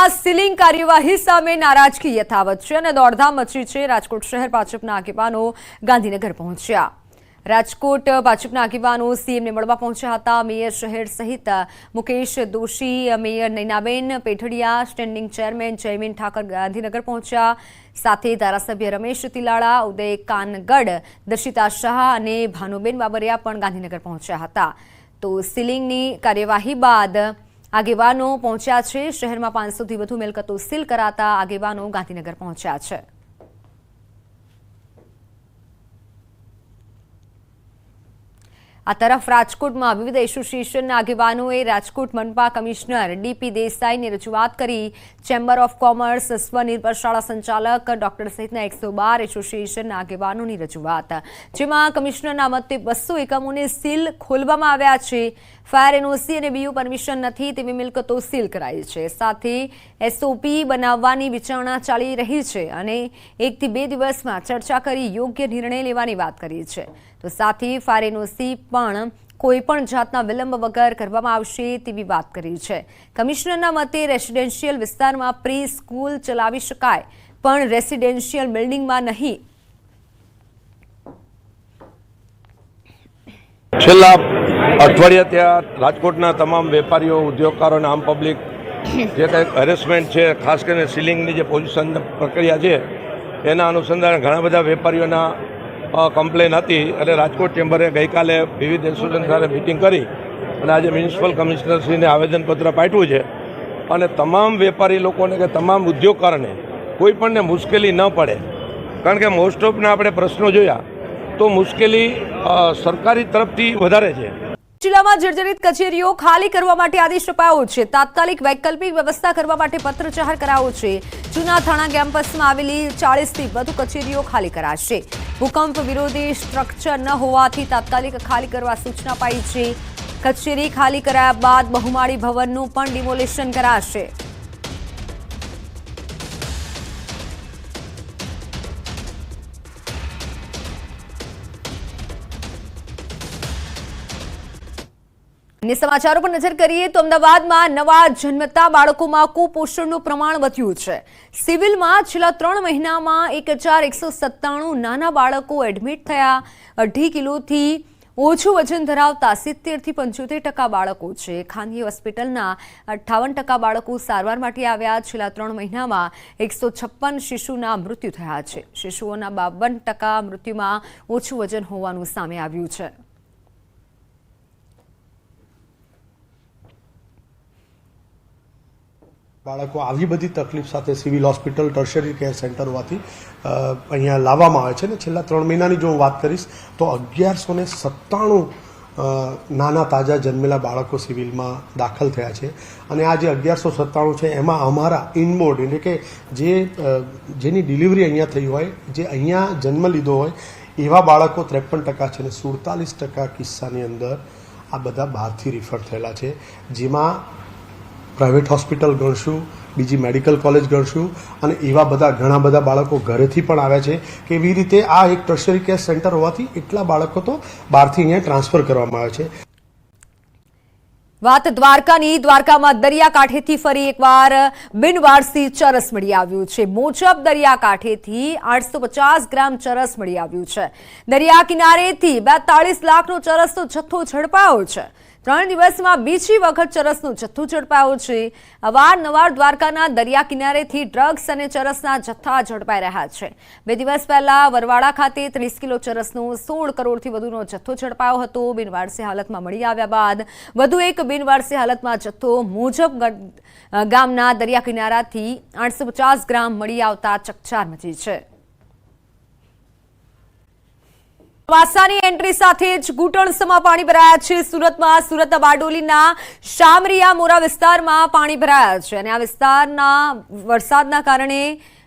રાજકોટમાં સીલિંગ કાર્યવાહી સામે નારાજગી યથાવત છે અને દોડધામ મચી છે। રાજકોટ શહેર ભાજપના આગેવાનો ગાંધીનગર પહોંચ્યા। રાજકોટ ભાજપના આગેવાનો સીએમને મળવા પહોંચ્યા હતા। મેયર શહેર સહિત Mukesh Doshi, mayor Nainaben Pethadiya, standing chairman Jaymin Thakar Gandhinagar પહોંચ્યા। સાથે ધારાસભ્ય રમેશ તિલાળા, ઉદય કાનગડ, દર્શિતા શાહ અને ભાનુબેન બાબરિયા પણ ગાંધીનગર પહોંચ્યા હતા। તો સીલિંગની કાર્યવાહી બાદ આગેવાનો પહોંચ્યા છે। શહેરમાં 500થી વધુ મિલકતો સીલ કરાતા આગેવાનો ગાંધીનગર પહોંચ્યા છે। આ તરફ રાજકોટમાં વિવિધ એસોસિએશનના આગેવાનોએ રાજકોટ મનપા કમિશનર ડીપી દેસાઈની રજૂઆત કરી। ચેમ્બર ઓફ કોમર્સ, સ્વનિર્ભર શાળા સંચાલક ડોક્ટર સહિતના 112 એસોસિએશનના આગેવાનોની રજૂઆત, જેમાં કમિશનરના મતે 200 એકમોને સીલ ખોલવામાં આવ્યા છે। ફાયર એનઓસી અને બીયુ પરમિશન નથી તેવી મિલકતો સીલ કરાઈ છે। સાથે એસઓપી બનાવવાની વિચારણા ચાલી રહી છે અને 1 થી 2 દિવસમાં ચર્ચા કરી યોગ્ય નિર્ણય લેવાની વાત કરી છે। તો સાથે ફાયર એનઓસી પણ કોઈપણ જાતના વિલંબ વગર કરવામાં આવશે તેવી વાત કરી છે। કમિશનરના મતે રેસિડેન્શિયલ વિસ્તારમાં પ્રી સ્કૂલ ચલાવી શકાય, પણ રેસિડેન્શિયલ બિલ્ડિંગમાં નહીં। છેલ્લા અઠવાડિયા ત્યાં રાજકોટના તમામ વેપારીઓ, ઉદ્યોગકારો અને આમ પબ્લિક જે કંઈક હેરેસમેન્ટ છે, ખાસ કરીને સીલિંગની જે પોઝિશન પ્રક્રિયા છે એના અનુસંધાને ઘણા બધા વેપારીઓના કમ્પ્લેન હતી અને રાજકોટ ચેમ્બરે ગઈકાલે વિવિધ એસોસિએશન સાથે મિટિંગ કરી અને આજે મ્યુનિસિપલ કમિશનરશ્રીને આવેદનપત્ર પાઠવ્યું છે અને તમામ વેપારી લોકોને કે તમામ ઉદ્યોગકારોને કોઈ પણને મુશ્કેલી ન પડે, કારણ કે મોસ્ટ ઓફના આપણે પ્રશ્નો જોયા તો મુશ્કેલી સરકારી તરફથી વધારે છે। જિલ્લામાં જર્જરિત કચેરીઓ ખાલી કરવા માટે આદેશ અપાયો છે। તાત્કાલિક વૈકલ્પિક વ્યવસ્થા કરવા માટે પત્ર જાહેર કરાયો છે। જૂના થાણા કેમ્પસમાં આવેલી 40થી વધુ કચેરીઓ ખાલી કરાશે। ભૂકંપ વિરોધી સ્ટ્રક્ચર ન હોવાથી તાત્કાલિક ખાલી કરવા સૂચના અપાઈ છે। કચેરી ખાલી કરાયા બાદ બહુમાળી ભવનનું પણ ડિમોલિશન કરાશે। અન્ય સમાચારો પર નજર કરીએ તો અમદાવાદમાં નવા જન્મતા બાળકોમાં કુપોષણનું પ્રમાણ વધ્યું છે। સિવિલમાં છેલ્લા 3 મહિનામાં 1197 નાના બાળકો એડમિટ થયા। 2.5 કિલોથી ઓછું વજન ધરાવતા 70 થી 75% બાળકો છે। ખાનગી હોસ્પિટલના 58% બાળકો સારવાર માટે આવ્યા। છેલ્લા 3 મહિનામાં 156 શિશુના મૃત્યુ થયા છે। શિશુઓના 52% મૃત્યુમાં ઓછું વજન હોવાનું સામે આવ્યું છે। બાળકો આવી બધી તકલીફ સાથે civil hospital, tertiary care centre હોવાથી અહીંયા લાવવામાં આવે છે ને છેલ્લા 3 મહિનાની જો હું વાત કરીશ તો 1197 નાના તાજા જન્મેલા બાળકો સિવિલમાં દાખલ થયા છે અને આ જે 1197 છે એમાં અમારા ઇનબોર્ડ એટલે કે જેની ડિલિવરી અહીંયા થઈ હોય, જે અહીંયા જન્મ લીધો હોય એવા બાળકો 53% છે અને 47% કિસ્સાની અંદર આ બધા બહારથી રિફર થયેલા છે, જેમાં પ્રાઇવેટ હોસ્પિટલ ગણશું, બીજી મેડિકલ કોલેજ ગણશું અને એવા બધા ઘણા બધા બાળકો ઘરેથી પણ આવ્યા છે કે એવી રીતે આ એક ટર્શરી કેર સેન્ટર હોવાથી એટલા બાળકો તો બહારથી અહીંયા ટ્રાન્સફર કરવામાં આવે છે। વાત દ્વારકાની। દ્વારકામાં દરિયાકાંઠેથી ફરી એકવાર બિનવારસી ચરસ મળી આવ્યું છે। મોજબ દરિયાકાંઠેથી 850 ગ્રામ ચરસ મળી આવ્યું છે। દરિયા કિનારેથી 42 લાખનો ચરસનો જથ્થો ઝડપાયો છે। 3 દિવસમાં બીજી વખત ચરસનો જથ્થો ઝડપાયો છે। અવારનવાર દ્વારકાના દરિયા કિનારેથી ડ્રગ્સ અને ચરસના જથ્થા ઝડપાઈ રહ્યા છે। 2 દિવસ પહેલા વરવાડા ખાતે 30 કિલો ચરસનો 16 કરોડથી વધુનો જથ્થો ઝડપાયો હતો। બિનવારસી હાલતમાં મળી આવ્યા બાદ વધુ એક બિનવારસી હાલતમાં જથ્થો મોજબ ગામના દરિયા કિનારાથી 850 ગ્રામ મળી આવતા ચકચાર મચી છે। વાસાની એન્ટ્રી સાથે જ ઘૂંટણસમાં પાણી ભરાયા છે। સુરતમાં સુરતના બારડોલીના શામરિયા મોરા વિસ્તારમાં પાણી ભરાયા છે અને આ વિસ્તારના વરસાદના કારણે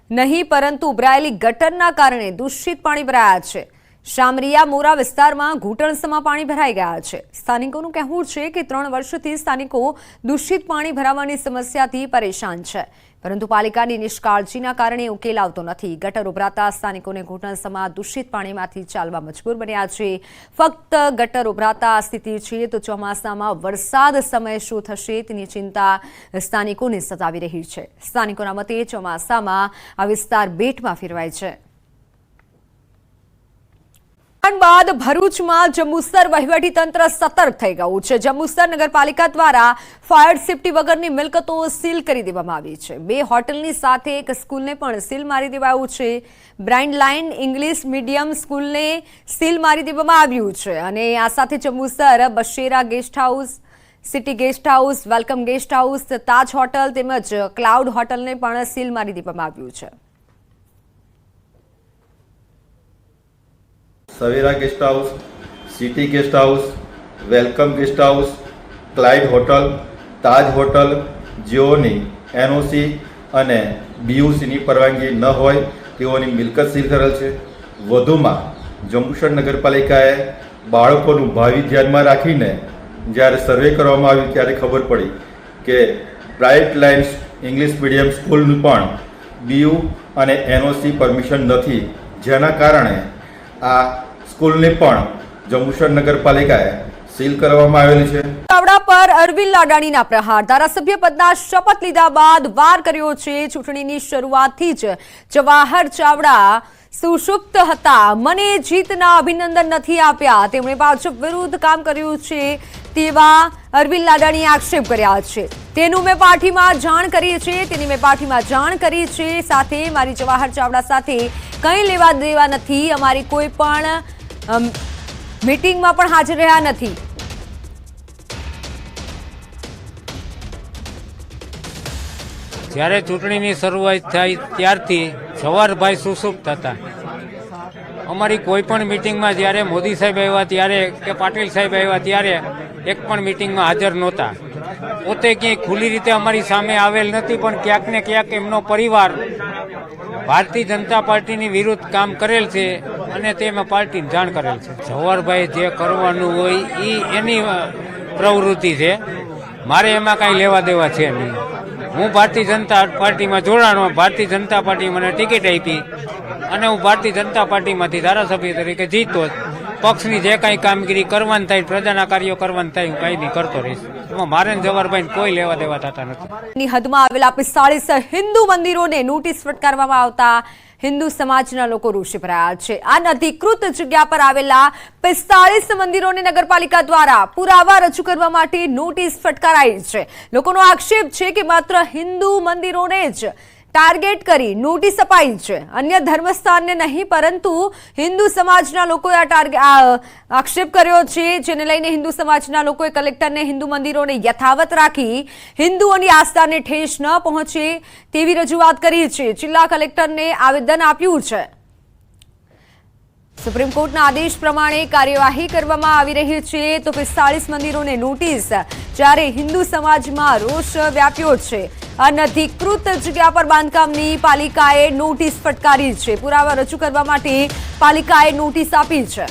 નહીં પરંતુ ઉભરાયેલી ગટરના કારણે દૂષિત પાણી ભરાયા છે। શામરિયા મોરા વિસ્તારમાં ઘૂંટણસમાં પાણી ભરાઈ ગયા છે। સ્થાનિકોનું કહેવું છે કે 3 વર્ષથી સ્થાનિકો દૂષિત પાણી ભરાવાની સમસ્યાથી પરેશાન છે, પરંતુ પાલિકાની નિષ્કાળજીના કારણે ઉકેલ આવતો નથી। ગટર ઉભરાતા સ્થાનિકોને ઘૂંટણસમાં દૂષિત પાણીમાંથી ચાલવા મજબૂર બન્યા છે। ફક્ત ગટર ઉભરાતા આ સ્થિતિ છે તો ચોમાસામાં વરસાદ સમયે શું થશે તેની ચિંતા સ્થાનિકોને સતાવી રહી છે। સ્થાનિકોના મતે ચોમાસામાં આ વિસ્તાર બેટમાં ફેરવાય છે। બાદ ભરૂચમાં જંબુસર વહીવટીતંત્ર સતર્ક થઈ ગયું છે। જંબુસર નગરપાલિકા દ્વારા ફાયર સેફટી વગરની મિલકતો સીલ કરી દેવામાં આવી છે। 2 હોટલની સાથે એક સ્કૂલને પણ સીલ મારી દેવાયું છે। બ્રાઇન્ડ લાઇન ઇંગ્લિશ મીડિયમ સ્કૂલને સીલ મારી દેવામાં આવ્યું છે અને આ સાથે જંબુસર બશેરા guest house, city guest house, welcome guest house, Taj hotel તેમજ ક્લાઉડ હોટલને પણ સીલ મારી દેવામાં આવ્યું છે। Savera guest house, city guest house, welcome guest house, Clyde hotel, Taj hotel જેઓની એનઓસી અને બીયુસીની પરવાનગી ન હોય તેઓની મિલકત સીલ કરેલ છે। વધુમાં જંબુસર નગરપાલિકાએ બાળકોનું ભાવિ ધ્યાનમાં રાખીને જ્યારે સર્વે કરવામાં આવ્યું ત્યારે ખબર પડી કે બ્રાઇટ લાઇન્સ ઇંગ્લિશ મીડિયમ સ્કૂલનું પણ બીયુ અને એનઓસી પરમિશન નથી, જેના કારણે આ સ્કૂલને પણ જંબુસર નગરપાલિકાએ સીલ કરવામાં આવેલી છે। ચાવડા પર અરવિંદ લાડાણીના પ્રહાર। ધારાસભ્ય પદના શપથ લીધા બાદ વાર કર્યો છે। ચૂંટણીની શરૂઆતથી જ જવાહર ચાવડા સુષુપ્ત હતા। મને જીતના અભિનંદન નથી આપ્યા, તેમણે ભાજપ વિરુદ્ધ કામ કર્યું છે તેવા અરવિંદ લાડાણીએ આક્ષેપ કર્યા છે। તેનું મેં પાર્ટીમાં જાણ કરી છે, તેની મેં પાર્ટીમાં જાણ કરી છે। સાથે મારી જવાહર ચાવડા સાથે કંઈ લેવા દેવા નથી, અમારી કોઈ પણ મીટિંગમાં પણ હાજર રહ્યા નથી। જ્યારે ચૂંટણીની શરૂઆત થઈ ત્યારથી જવાહરભાઈ સુષુપ્ત હતા। અમારી કોઈ પણ મિટિંગમાં જ્યારે મોદી સાહેબ આવ્યા ત્યારે કે પાટીલ સાહેબ આવ્યા ત્યારે એક પણ મિટિંગમાં હાજર નહોતા। પોતે ક્યાંય ખુલ્લી રીતે અમારી સામે આવેલ નથી, પણ ક્યાંક ને ક્યાંક એમનો પરિવાર ભારતીય જનતા પાર્ટીની વિરુદ્ધ કામ કરેલ છે અને તે મેં પાર્ટીને જાણ કરેલ છે। જવાહરભાઈ જે કરવાનું હોય એ એની પ્રવૃત્તિ છે, મારે એમાં કાંઈ લેવા દેવા છે નહીં। હું ભારતીય જનતા પાર્ટીમાં જોડાણો, ભારતીય જનતા પાર્ટી મને ટિકિટ આપી અને હું ભારતીય જનતા પાર્ટીમાંથી ધારાસભ્ય તરીકે જીતો। પક્ષની જે કાંઈ કામગીરી કરવાની થાય, પ્રજાના કાર્યો કરવાનું થાય, હું કાંઈ નહીં કરતો રહીશ। એમાં મારે જવાહરભાઈને કોઈ લેવા દેવા થતા નથી। હદમાં આવેલા 45 હિન્દુ મંદિરોને નોટિસ ફટકારવામાં આવતા હિન્દુ સમાજના લોકો રોષે ભરાયા છે। આ અનધિકૃત જગ્યા પર આવેલા 45 મંદિરોને નગરપાલિકા દ્વારા પુરાવા રજૂ કરવા માટે નોટિસ ફટકારાઈ છે। લોકોનો આક્ષેપ છે કે માત્ર હિન્દુ મંદિરોને જ ટાર્ગેટ કરી નોટિસ અપાઈ છે, અન્ય ધર્મસ્થાનને નહીં, પરંતુ હિન્દુ સમાજના લોકોએ આક્ષેપ કર્યો છે, જેને લઈને હિન્દુ સમાજના લોકોએ કલેક્ટરને હિન્દુ મંદિરોને યથાવત રાખી હિન્દુઓની આસ્થાને ઠેસ ન પહોંચે તેવી રજૂઆત કરી છે। જિલ્લા કલેક્ટરને આવેદન આપ્યું છે। સુપ્રીમ કોર્ટના આદેશ પ્રમાણે કાર્યવાહી કરવામાં આવી રહી છે તો 45 મંદિરોને નોટિસ, જ્યારે હિન્દુ સમાજમાં રોષ વ્યાપ્યો છે। અનધિકૃત જગ્યા પર બાંધકામની પાલિકાએ નોટિસ ફટકારી છે। પુરાવા રજૂ કરવા માટે પાલિકાએ નોટિસ આપી છે।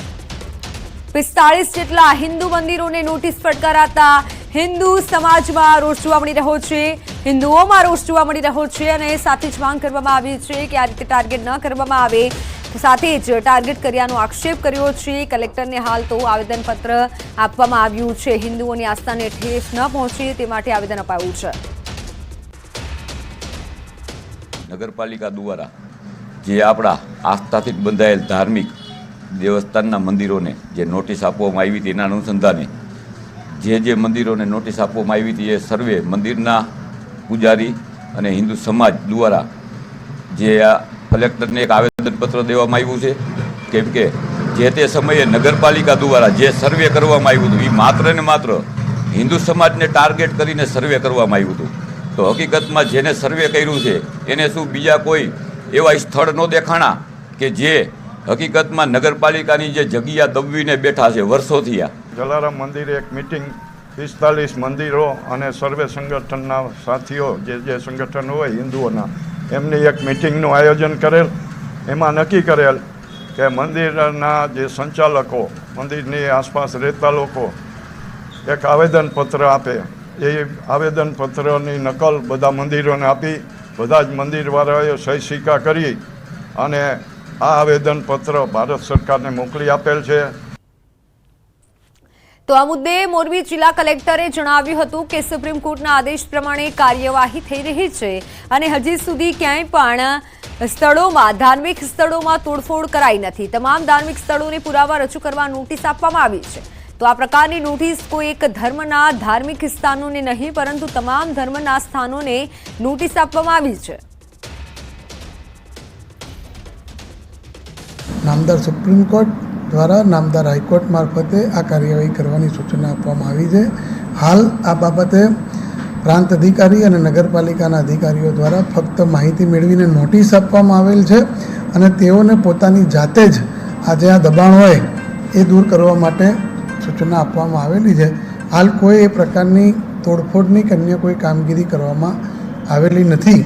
45 જેટલા હિન્દુ મંદિરોને નોટિસ ફટકારાતા હિન્દુ સમાજમાં રોષ જોવા મળી રહ્યો છે, હિન્દુઓમાં રોષ જોવા મળી રહ્યો છે અને સાથે જ માંગ કરવામાં આવી છે કે આ રીતે ટાર્ગેટ ન કરવામાં આવે। સાથે જ ટાર્ગેટ કર્યાનો આક્ષેપ કર્યો છે। કલેક્ટરને હાલ તો આવેદનપત્ર આપવામાં આવ્યું છે। હિન્દુઓની આસ્થાને ઠેસ ન પહોંચે તે માટે આવેદન અપાયું છે। નગરપાલિકા દ્વારા જે આપણા આસ્થાથી બંધાયેલ ધાર્મિક દેવસ્થાનના મંદિરોને જે નોટિસ આપવામાં આવી હતી, એના અનુસંધાને જે મંદિરોને નોટિસ આપવામાં આવી હતી એ સર્વે મંદિરના પૂજારી અને હિન્દુ સમાજ દ્વારા જે આ કલેક્ટરને એક આવેદનપત્ર દેવામાં આવ્યું છે, કેમ કે જે તે સમયે નગરપાલિકા દ્વારા જે સર્વે કરવામાં આવ્યું હતું એ માત્ર ને માત્ર હિન્દુ સમાજને ટાર્ગેટ કરીને સર્વે કરવામાં આવ્યું હતું। તો હકીકતમાં જેને સર્વે કર્યું છે એને શું બીજા કોઈ એવા સ્થળ ન દેખાણા કે જે હકીકતમાં નગરપાલિકાની જે જગ્યા દબવીને બેઠા છે વર્ષોથી? આ જલારામ મંદિરે એક મિટિંગ 45 મંદિરો અને સર્વે સંગઠનના સાથીઓ જે સંગઠન હોય હિન્દુઓના, એમની એક મિટિંગનું આયોજન કરેલ। એમાં નક્કી કરેલ કે મંદિરના જે સંચાલકો, મંદિરની આસપાસ રહેતા લોકો એક આવેદનપત્ર આપે. એ આવેદનપત્રની નકલ બધા મંદિરોને આપી બધા જ મંદિરવાળાએ સહી સિક્કા કરી અને આ આવેદનપત્ર ભારત સરકારને મોકલી આપેલ છે. તો આ મુદ્દે મોરબી જિલ્લા કલેક્ટરે જણાવ્યું હતું કે સુપ્રીમ કોર્ટના આદેશ પ્રમાણે કાર્યવાહી થઈ રહી છે અને હજી સુધી ક્યાંય પણ ધાર્મિક સ્થળોમાં તોડફોડ કરાઈ નથી. તમામ ધાર્મિક સ્થળોને પુરાવા રજૂ કરવા નોટિસ આપવામાં આવી છે. તો આ પ્રકારની નોટિસ કોઈ એક ધર્મના ધાર્મિક સ્થાનોને નહીં પરંતુ તમામ ધર્મના સ્થાનોને નોટિસ આપવામાં આવી છે. નામદાર સુપ્રીમ કોર્ટ દ્વારા નામદાર હાઈકોર્ટ મારફતે આ કાર્યવાહી કરવાની સૂચના આપવામાં આવી છે. હાલ આ બાબતે પ્રાંત અધિકારી અને નગરપાલિકાના અધિકારીઓ દ્વારા ફક્ત માહિતી મેળવીને નોટિસ આપવામાં આવેલ છે અને તેઓને પોતાની જાતે જ આ જે આ દબાણ હોય એ દૂર કરવા માટે સૂચના આપવામાં આવેલી છે. હાલ કોઈ એ પ્રકારની તોડફોડની કે અન્ય કોઈ કામગીરી કરવામાં આવેલી નથી.